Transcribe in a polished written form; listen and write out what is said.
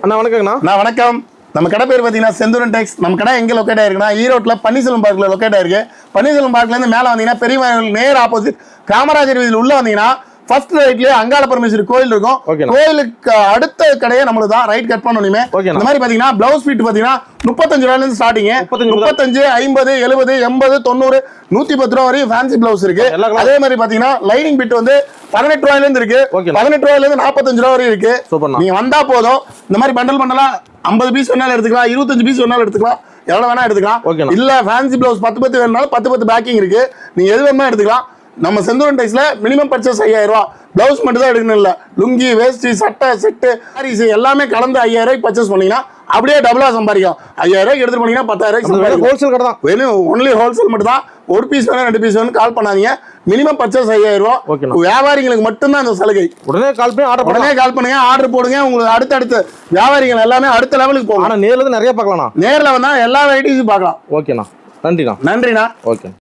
அண்ணா வணக்கங்கண்ணா. வணக்கம். நம்ம கடை பேர் பார்த்தீங்கன்னா செந்தூரன் டெக்ஸ். நம்ம கடை எங்கே லொக்கேட் ஆயிருக்குன்னா ஈரோட்டில் பன்னீர்செல்வம் பார்க்கில் லொக்கேட் ஆயிருக்கு. பன்னீர்செல்வம் பார்க்லேருந்து மேலே வந்தீங்கன்னா பெரிய நேர் ஆப்போசிட் காமராஜர் வீதியில் உள்ள வந்தீங்கன்னா ஃபர்ஸ்ட் ரைட்லயே அங்காள பரமேஸ்வரி கோயில் இருக்கும். கோயிலுக்கு அடுத்த கடையே நம்மளுக்கு தான். ரைட் கட் பண்ணணுமே. இந்த மாதிரி பாத்தீங்கன்னா பிளவுஸ் ஃபிட் பாத்தீங்கன்னா 35 ரூபாயில இருந்து ஸ்டார்டிங். 35, 50, 70, 80, 90, 110 ரூபாய் வரையும் ஃபேன்சி பிளவுஸ் இருக்கு. அதே மாதிரி பாத்தீங்கன்னா லைனிங் பிட் வந்து 18 ரூபாயில இருந்து இருக்கு. 18 ரூபாயில இருந்து 45 ரூபாய் வரையும் இருக்கு. நீங்க வந்தா போதும். இந்த மாதிரி பண்டல் பண்டலா 50 பீஸ் வேணாலும் எடுத்துக்கலாம், 25 பீஸ் வேணாலும் எடுத்துக்கலாம், எவ்வளவு வேணா எடுத்துக்கலாம். இல்ல ஃபேன்சி பிளவுஸ் 10 வேணாலும் 10 பேக்கிங் இருக்கு. நீங்க எது வேணுமா எடுத்துக்கலாம். நம்ம செந்தூரன் டெக்ஸ்ல மினிமம் பர்ச்சேஸ் 5000 ரூபாய். பிளவுஸ் மட்டும் தான் எடுக்கணும். இல்ல லுங்கி, வேஷ்டி, சட்டை, செட்டு, சாரீஸ் எல்லாமே கலந்து 5000 ரூபாய்க்கு பர்ச்சேஸ் பண்ணீங்கன்னா அப்படியே டபுளா சம்பாதிக்கும். 5000 ரூபாய்க்கு எடுத்து போனீங்கன்னா 10000 ரூபாய்க்கு ஹோல்சேல் கடை தான். வேணும் ஒன்லி ஹோல்சேல் மட்டும் தான். ஒரு பீஸ் வேணும் 2 பீஸ் வேணும் கால் பண்ணாதீங்க. மினிமம் பர்ச்சேஸ் 5000 ரூபாய். வியாபாரிகளுக்கு மட்டும்தான் இந்த சலுகை. உடனே கால் பண்ணுங்க, ஆர்டர் போடுங்க. உங்களுக்கு அடுத்தடுத்து வியாபாரிகள் எல்லாமே அடுத்த லெவலுக்கு போகும். ஆனா நேர்ல நிறைய பார்க்கலாம். நேர்ல வந்தா எல்லா வெரைட்டிஸும் பார்க்கலாம். ஓகேண்ணா, நன்றிண்ணா. நன்றிண்ணா. ஓகே.